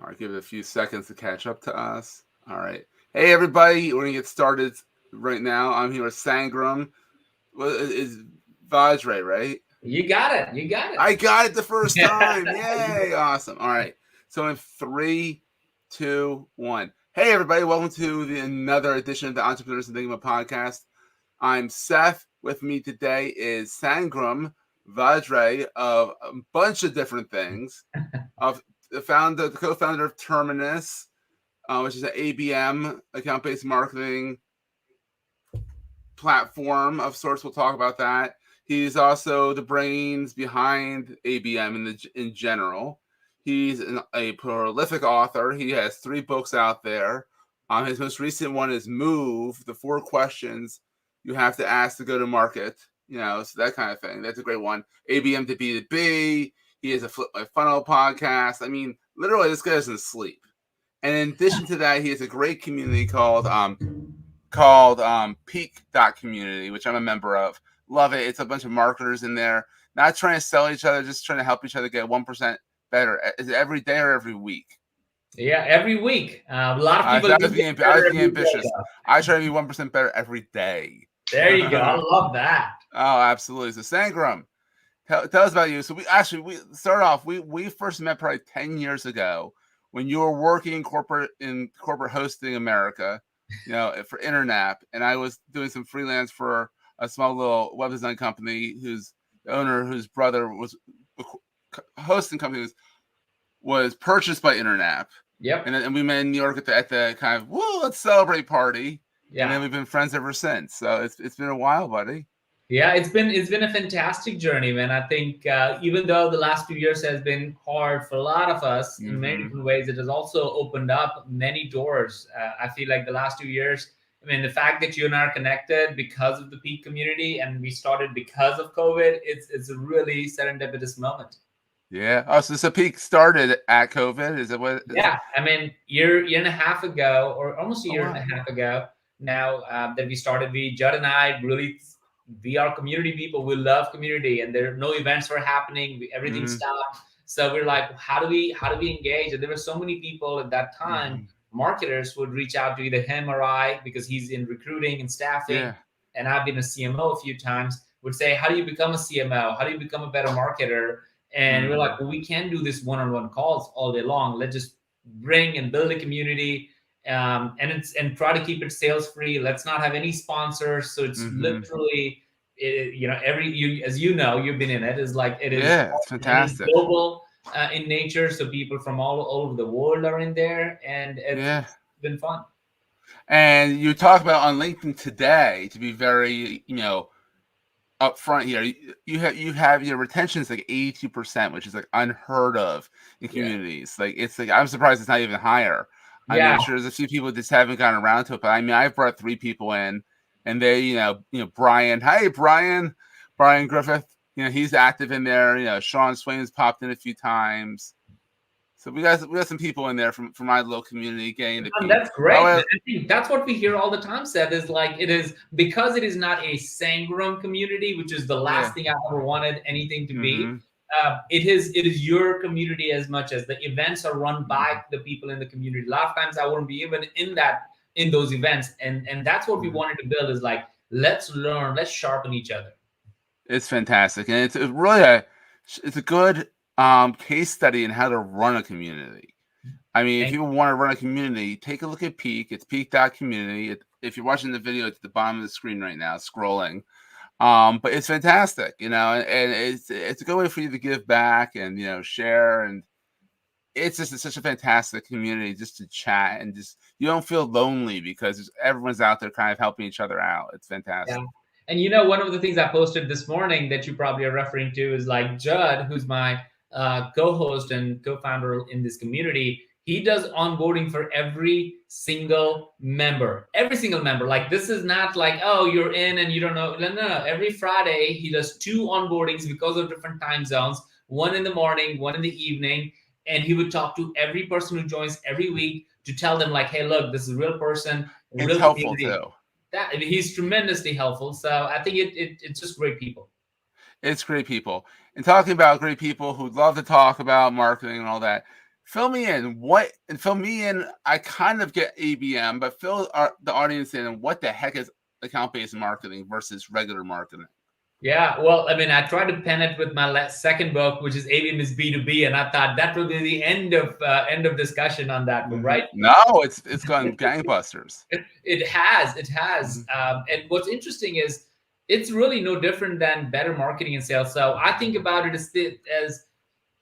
All right, give it a few seconds to catch up to us. All right. Hey, everybody. We're going to get started right now. I'm here with Sangram. Is Vajre, right? You got it. You got I got it the first it. time. Yay. Awesome. All right. So in 3, 2, 1. Hey, everybody. Welcome to another edition of the Entrepreneurs and Enigma podcast. I'm Seth. With me today is Sangram Vajre of a bunch of different things. Of the co-founder of Terminus, which is an ABM, account-based marketing platform of sorts. We'll talk about that. He's also the brains behind ABM in general. He's a prolific author. He has 3 books out there. His most recent one is Move, the 4 questions you have to ask to go to market. So that kind of thing. That's a great one. ABM to B2B. He has a Flip My Funnel podcast. I mean, literally, this guy doesn't sleep. And in addition to that, he has a great community called Peak.Community, which I'm a member of. Love it. It's a bunch of marketers in there, not trying to sell each other, just trying to help each other get 1% better. Is it every day or every week? Yeah, every week. A lot of people. I was being ambitious. I try to be 1% better every day. There you go. I love that. Oh, absolutely. So Sangram, tell us about you. So we start off. We first met probably 10 years ago when you were working in corporate hosting America, for Internap, and I was doing some freelance for a small little web design company whose brother was hosting company was purchased by Internap. Yep. And we met in New York at the kind of let's celebrate party. Yeah. And then we've been friends ever since. So it's been a while, buddy. Yeah, it's been a fantastic journey, man. I think even though the last few years has been hard for a lot of us in many different ways, it has also opened up many doors. I feel like the last 2 years, I mean, the fact that you and I are connected because of the Peak community and we started because of COVID, it's a really serendipitous moment. Yeah. Oh, so Peak started at COVID. Is it what? Yeah. I mean, year and a half ago, or almost a year and a half ago now that we started, Judd and I really, we are community people. We love community, and there no events were happening. Everything stopped. So we're like, how do we engage? And there were so many people at that time. Marketers would reach out to either him or I, because he's in recruiting and staffing, and I've been a CMO a few times. Would say, how do you become a CMO? How do you become a better marketer? And we're like, well, we can't do this one-on-one calls all day long. Let's just bring and build a community, and try to keep it sales free. Let's not have any sponsors. So it's literally, as you know, you've been in it. Is like it is. Yeah, it's fantastic. Global in nature, so people from all over the world are in there, and it's been fun. And you talk about on LinkedIn today, to be very up front here, you have your retention is like 82%, which is like unheard of in communities. Like it's like, I'm surprised it's not even higher. I mean, I'm sure there's a few people that just haven't gotten around to it, but I mean, I've brought 3 people in, and they, Brian, hey, Brian Griffith, he's active in there. Sean Swain's popped in a few times. So we got some people in there from my little community getting the Peak. That's great. I think that's what we hear all the time, Seth, is like, it is because it is not a Sangram community, which is the last thing I ever wanted anything to be. It is your community as much as the events are run by the people in the community. A lot of times I wouldn't be even in those events. And that's what we wanted to build, is like, let's learn, let's sharpen each other. It's fantastic. And it's really it's a good case study in how to run a community. I mean, if you want to run a community, take a look at Peak. It's Peak.Community. If you're watching the video, it's at the bottom of the screen right now, scrolling. But it's fantastic, and it's a good way for you to give back and share, and it's such a fantastic community just to chat, and just you don't feel lonely because everyone's out there kind of helping each other out. It's fantastic. Yeah. And one of the things I posted this morning that you probably are referring to is like Judd, who's my co-host and co-founder in this community. He does onboarding for every single member. Like, this is not like, oh, you're in and you don't know. No. Every Friday, he does 2 onboardings because of different time zones, one in the morning, one in the evening. And he would talk to every person who joins every week to tell them, like, hey, look, this is a real person. It's helpful too. He's tremendously helpful. So I think it's just great people. It's great people. And talking about great people who love to talk about marketing and all that, Fill me in. I kind of get ABM, but fill the audience in. What the heck is account-based marketing versus regular marketing? Yeah, well, I mean, I tried to pen it with my second book, which is ABM is B2B, and I thought that will be the end of discussion on that book, right? No, it's gone gangbusters. It has. And what's interesting is it's really no different than better marketing and sales. So I think about it as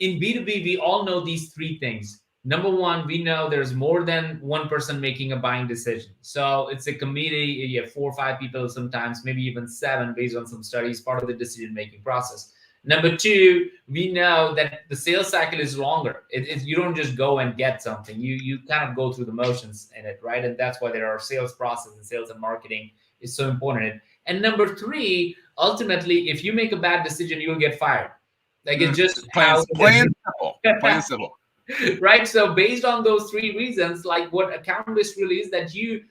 in B2B, we all know these three things. Number one, we know there's more than one person making a buying decision. So it's a committee, you have 4 or 5 people, sometimes maybe even 7, based on some studies, part of the decision-making process. Number two, we know that the sales cycle is longer. You don't just go and get something. You kind of go through the motions in it, right? And that's why there are sales process and sales and marketing is so important. And number three, ultimately, if you make a bad decision, you'll get fired. Like it's just plain simple. Plain simple. Right. So based on those 3 reasons, like what account-based really is, that you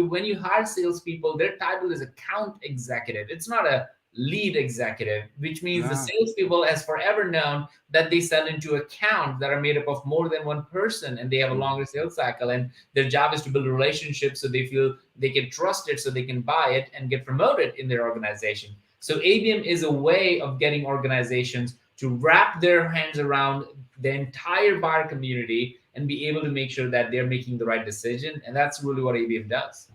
when you hire salespeople, their title is account executive. It's not a lead executive, which means the salespeople has forever known that they sell into accounts that are made up of more than one person, and they have a longer sales cycle, and their job is to build relationships so they feel they can trust it, so they can buy it and get promoted in their organization. So ABM is a way of getting organizations to wrap their hands around the entire buyer community and be able to make sure that they're making the right decision. And that's really what ABM does.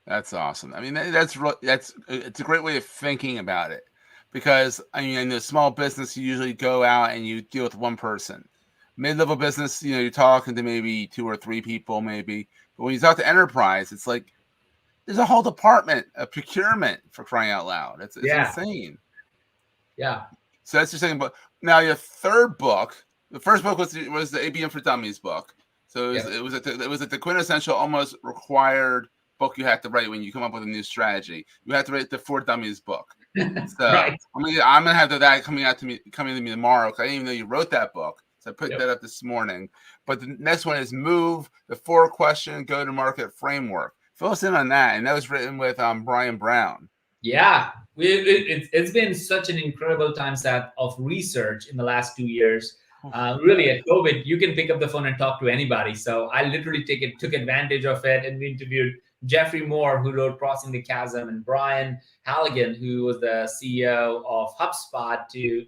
That's awesome. I mean, it's a great way of thinking about it, because I mean, in the small business, you usually go out and you deal with one person. Mid-level business, you're talking to maybe 2 or 3 people, maybe. But when you talk to enterprise, it's like there's a whole department of procurement, for crying out loud. It's insane. Yeah. So that's your second book. Now your third book, the first book was the ABM for Dummies book. So it was the quintessential, almost required book you have to write when you come up with a new strategy. You have to write the For Dummies book. So right. I'm gonna have that coming to me tomorrow, because I didn't even know you wrote that book. So I put that up this morning. But the next one is Move, the 4-question go-to-market framework. Fill us in on that. And that was written with Brian Brown. Yeah, it's been such an incredible time set of research in the last 2 years. Really, at COVID, you can pick up the phone and talk to anybody. So I literally took advantage of it, and we interviewed Jeffrey Moore, who wrote Crossing the Chasm, and Brian Halligan, who was the CEO of HubSpot, to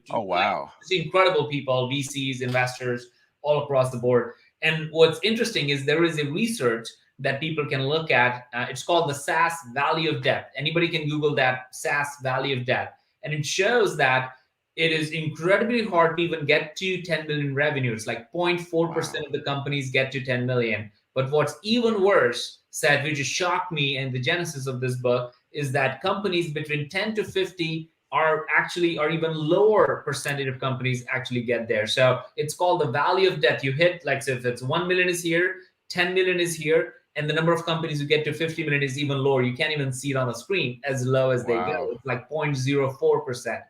incredible people, VCs, investors, all across the board. And what's interesting is there is a research that people can look at. It's called the Sas Value of Debt. Anybody can Google that, Sas Value of Debt. And it shows that it is incredibly hard to even get to 10 million revenue. It's like 0.4% of the companies get to 10 million. But what's even worse, Seth, which shocked me, and the genesis of this book, is that companies between 10 to 50 are even lower percentage of companies actually get there. So it's called the value of debt. You hit, like, so if it's 1 million is here, 10 million is here, and the number of companies who get to 50 million is even lower. You can't even see it on the screen, as low as they go. It's like 0.04%.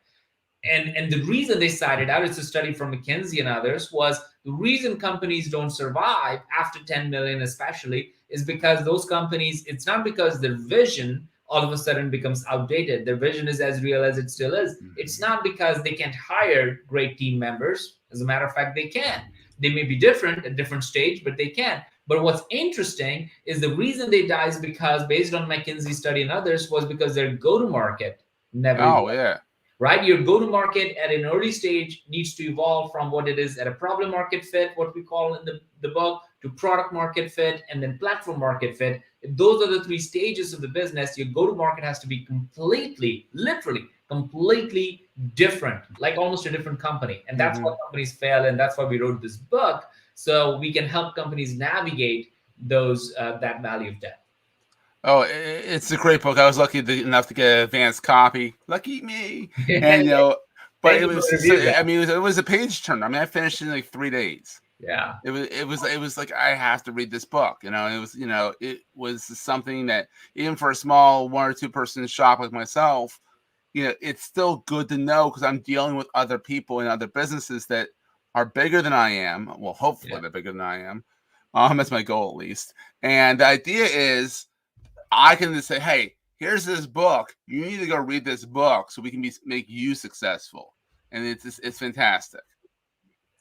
And the reason they cited out, it's a study from McKinsey and others, was the reason companies don't survive after 10 million especially is because those companies, it's not because their vision all of a sudden becomes outdated. Their vision is as real as it still is. It's not because they can't hire great team members. As a matter of fact, they can. They may be different at different stage, but they can. But what's interesting is the reason they die is because, based on McKinsey study and others, was because their go-to-market never evolved. Right? Your go-to-market at an early stage needs to evolve from what it is at a problem market fit, what we call in the book, to product market fit, and then platform market fit. If those are the 3 stages of the business, your go-to-market has to be completely, literally, completely different, like almost a different company. And that's why companies fail, and that's why we wrote this book, so we can help companies navigate those that value of debt. Oh, it's a great book. I was lucky enough to get an advanced copy. Lucky me. And but it was a page turner. I mean, I finished it in like 3 days. Yeah. It was like, I have to read this book. It was something that, even for a small 1 or 2 person shop like myself, it's still good to know, because I'm dealing with other people and other businesses that are bigger than I am. Well, hopefully they're bigger than I am. That's my goal, at least. And the idea is, I can just say, hey, here's this book. You need to go read this book so we can make you successful. And it's fantastic.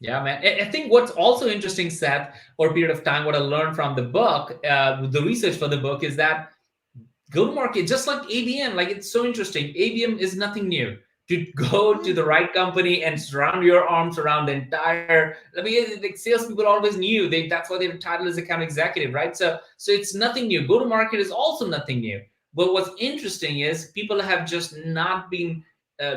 Yeah, man. I think what's also interesting, Seth, or period of time, what I learned from the book, the research for the book, is that go to market, just like ABM. Like, it's so interesting. ABM is nothing new. To go to the right company and surround your arms around the entire. I mean, like salespeople always knew that's why their title is account executive, right? So it's nothing new. Go to market is also nothing new. But what's interesting is people have just not been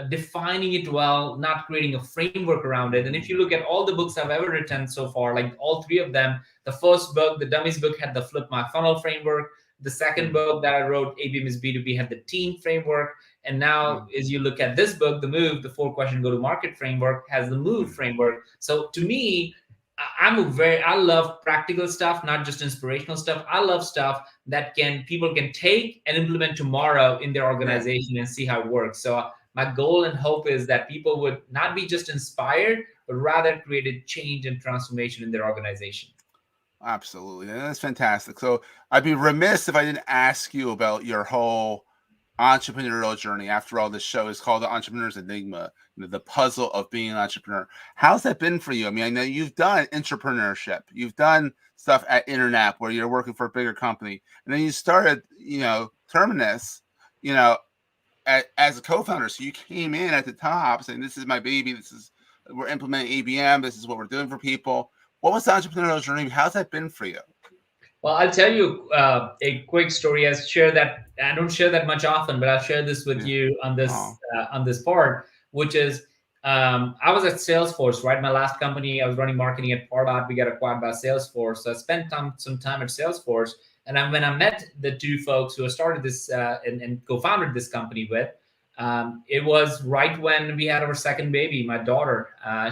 defining it well, not creating a framework around it. And if you look at all the books I've ever written so far, like all three of them, the first book, the Dummies book, had the Flip My Funnel framework. The second book that I wrote, ABM is B2B, had the team framework. And now, as you look at this book, The Move, the 4-question go-to-market framework, has the Move framework. So to me, I love practical stuff, not just inspirational stuff. I love stuff that people can take and implement tomorrow in their organization and see how it works. So my goal and hope is that people would not be just inspired, but rather create a change and transformation in their organization. Absolutely. And that's fantastic. So I'd be remiss if I didn't ask you about your whole entrepreneurial journey. After all, this show is called The Entrepreneur's Enigma, the puzzle of being an entrepreneur. How's that been for you? I mean, I know you've done entrepreneurship. You've done stuff at Internet where you're working for a bigger company. And then you started, Terminus, as a co-founder. So you came in at the top saying, this is my baby. We're implementing ABM. This is what we're doing for people. What was the entrepreneurial journey? How's that been for you? Well, I'll tell you a quick story. I don't share that much often, but I'll share this with you on this part, which is I was at Salesforce, right? My last company, I was running marketing at Pardot. We got acquired by Salesforce. So I spent some time at Salesforce. And when I met the two folks who started this and co-founded this company with, it was right when we had our second baby, my daughter.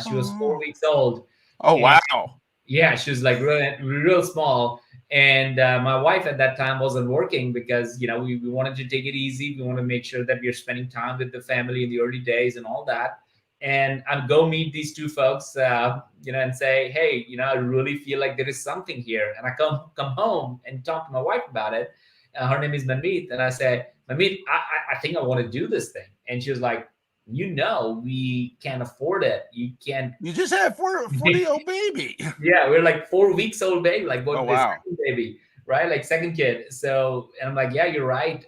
She was 4 weeks old. Oh, wow. Yeah, she was like real small. And my wife at that time wasn't working because, we wanted to take it easy. We want to make sure that we are spending time with the family in the early days and all that. And I'd go meet these two folks, and say, hey, I really feel like there is something here. And I come home and talk to my wife about it. Her name is Manmeet. And I said, Manmeet, I think I want to do this thing. And she was like, we can't afford it. You just had a 40-year-old baby. Yeah, we're like 4 weeks old baby, like oh, wow. second baby, right? Like second kid. So, and I'm like, yeah, you're right.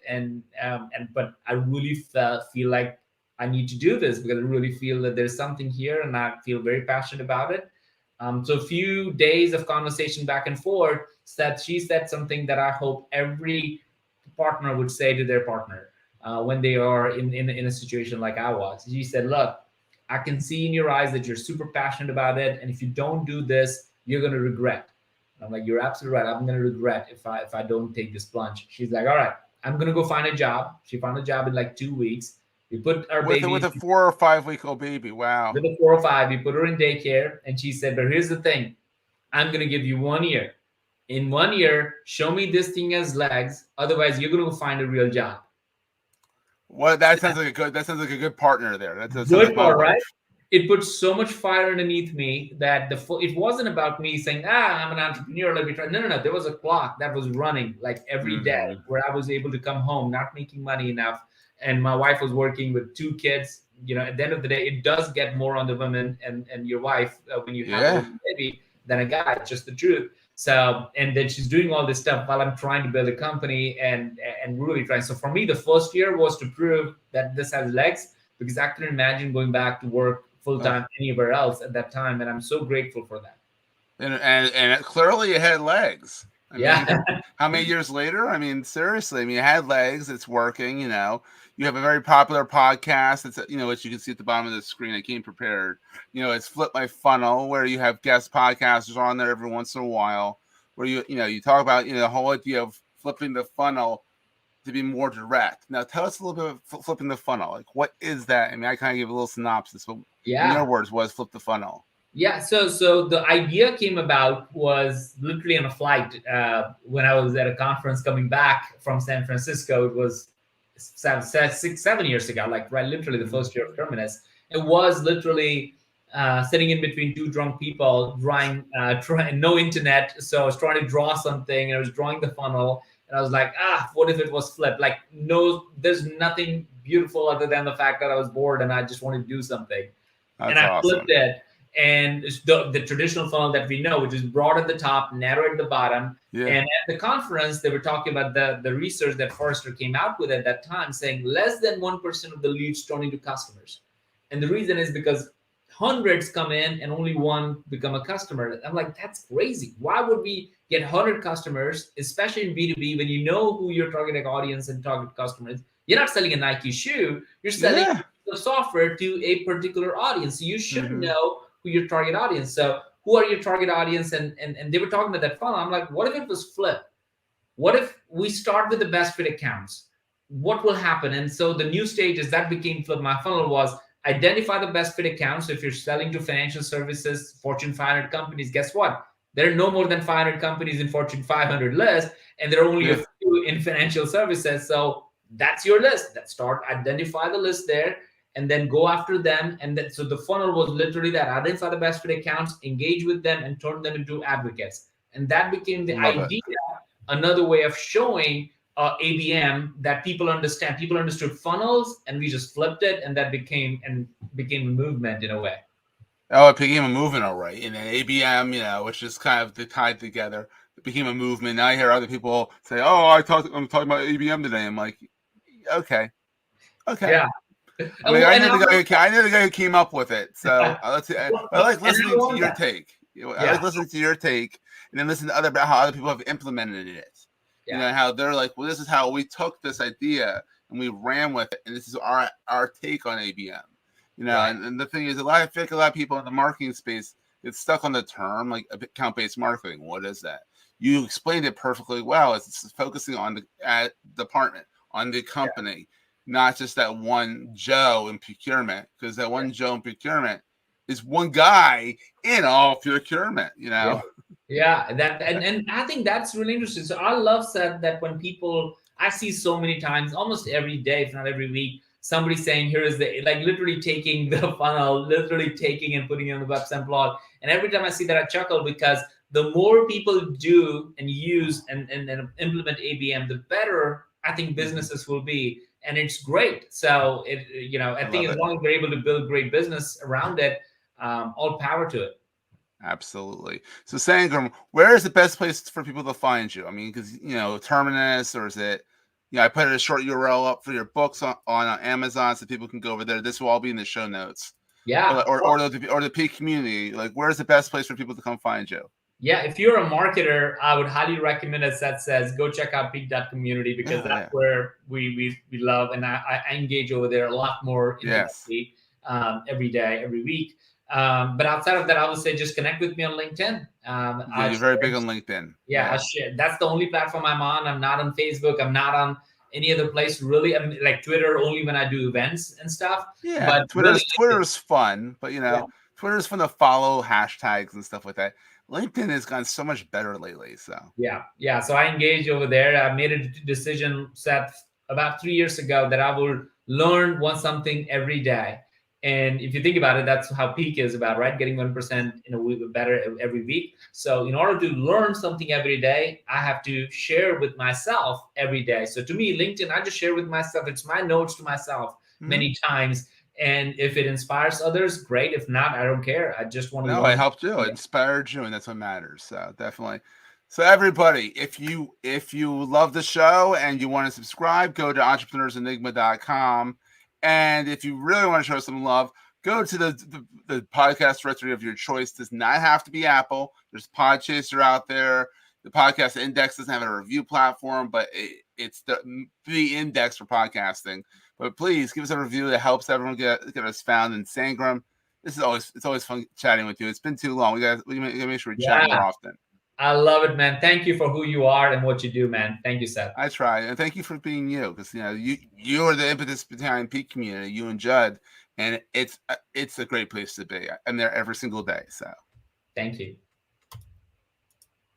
But I really feel like I need to do this because I really feel that there's something here and I feel very passionate about it. So a few days of conversation back and forth, she said something that I hope every partner would say to their partner. When they are in a situation like I was. She said, look, I can see in your eyes that you're super passionate about it. And if you don't do this, you're going to regret. And I'm like, you're absolutely right. I'm going to regret if I don't take this plunge. She's like, all right, I'm going to go find a job. She found a job in like 2 weeks. We put our baby with a 4 or 5 week old baby. Wow. With a 4 or 5, we put her in daycare. And she said, but here's the thing. I'm going to give you 1 year. In 1 year, show me this thing has legs. Otherwise, you're going to go find a real job. Well, that sounds like a good partner there. That's good part, right? It put so much fire underneath me that it wasn't about me saying, I'm an entrepreneur, let me try. No. There was a clock that was running like every day where I was able to come home, not making money enough. And my wife was working with 2 kids. At the end of the day, it does get more on the woman and your wife when you have a baby than a guy. It's just the truth. So, and then she's doing all this stuff while I'm trying to build a company and really trying. So for me, the first year was to prove that this has legs because I couldn't imagine going back to work full time anywhere else at that time. And I'm so grateful for that. And clearly it had legs. I mean, how many years later? I mean, seriously, it had legs. It's working, You have a very popular podcast. It's, which you can see at the bottom of the screen. I came prepared. It's Flip My Funnel, where you have guest podcasters on there every once in a while, where you talk about, the whole idea of flipping the funnel to be more direct. Now, tell us a little bit of flipping the funnel. Like, what is that? I mean, I kind of give a little synopsis, but in your words, what is flip the funnel? Yeah, so the idea came about was literally on a flight when I was at a conference coming back from San Francisco. It was 7 years ago, like literally the first year of Terminus. It was literally sitting in between 2 drunk people, trying no internet. So I was trying to draw something, and I was drawing the funnel, and I was like, what if it was flipped? Like, no, there's nothing beautiful other than the fact that I was bored and I just wanted to do something. That's and I awesome. flipped it. and it's the traditional funnel that we know, which is broad at the top, narrow at the bottom. Yeah. And at the conference, they were talking about the research that Forrester came out with at that time, saying less than 1% of the leads turn into customers. And the reason is because hundreds come in and only one become a customer. I'm like, that's crazy. Why would we get 100 customers, especially in B2B, when you know who your target audience and target customers? You're not selling a Nike shoe, you're selling the software to a particular audience. So you should know who your target audience. So who are your target audience? And they were talking about that funnel. I'm like, what if it was flipped? What if we start with the best fit accounts? What will happen? And so the new stage is that became flip. My funnel was identify the best fit accounts. So if you're selling to financial services, Fortune 500 companies, guess what? There are no more than 500 companies in Fortune 500 list, and there are only a few in financial services. So that's your list. That start identify the list there, and then go after them. And then so the funnel was literally that: identify the best fit accounts, engage with them, and turn them into advocates. And that became the idea. Another way of showing ABM that people understand. People understood funnels, and we just flipped it, and that became a movement in a way. Oh, it became a movement, all right. And then ABM, which is kind of tied together, it became a movement. Now I hear other people say, "Oh, I'm talking about ABM today." I'm like, okay. Yeah. I mean, I know the guy who came up with it. So I like listening to your take. I like listening to your take, and then listen to how other people have implemented it. Yeah. How they're like, well, this is how we took this idea and we ran with it, and this is our take on ABM. And the thing is, I feel like a lot of people in the marketing space get stuck on the term like account-based marketing. What is that? You explained it perfectly well. It's focusing on the department, on the company, not just that one Joe in procurement, because that one Joe in procurement is one guy in all procurement. Yeah, that and I think that's really interesting. So I love that when people, I see so many times, almost every day, if not every week, somebody saying, here is the, like literally taking the funnel, literally taking and putting it on the website blog. And every time I see that, I chuckle, because the more people do and use and implement ABM, the better I think businesses will be. And it's great. So I think as long as we're able to build great business around it, all power to it. Absolutely. So Sangram, where is the best place for people to find you? I mean, because Terminus, or is it? I put a short URL up for your books on Amazon, so people can go over there. This will all be in the show notes. Yeah. Or the Peak.Community. Like, where's the best place for people to come find you? Yeah, if you're a marketer, I would highly recommend, as Seth says, go check out Peak.Community, because that's where we love, and I engage over there a lot more intimately, every day, every week. But outside of that, I would say just connect with me on LinkedIn. You're very big on LinkedIn. Yeah, I share. That's the only platform I'm on. I'm not on Facebook. I'm not on any other place, really. I'm like Twitter only when I do events and stuff. Yeah, but Twitter's fun, but Twitter's fun to follow hashtags and stuff like that. LinkedIn has gotten so much better lately. So yeah. So I engage over there. I made a decision set about 3 years ago that I will learn something every day. And if you think about it, that's how Peak is about, right? Getting 1% in a week better every week. So in order to learn something every day, I have to share with myself every day. So to me, LinkedIn, I just share with myself. It's my notes to myself many times. And if it inspires others, great. If not, I don't care. I just want to learn. I helped you. It inspired you, and that's what matters. So definitely. So everybody, if you love the show and you want to subscribe, go to entrepreneursenigma.com. And if you really want to show some love, go to the podcast directory of your choice. It does not have to be Apple. There's Podchaser out there. The Podcast Index doesn't have a review platform, but it's the index for podcasting. But please give us a review that helps everyone get us found. In Sangram, it's always fun chatting with you. It's been too long. We gotta make sure we chat more often. I love it, man. Thank you for who you are and what you do, man. Thank you, Seth. I try, and thank you for being you, because you are the impetus behind Peak.Community. You and Judd, and it's a great place to be. I'm there every single day. So, thank you.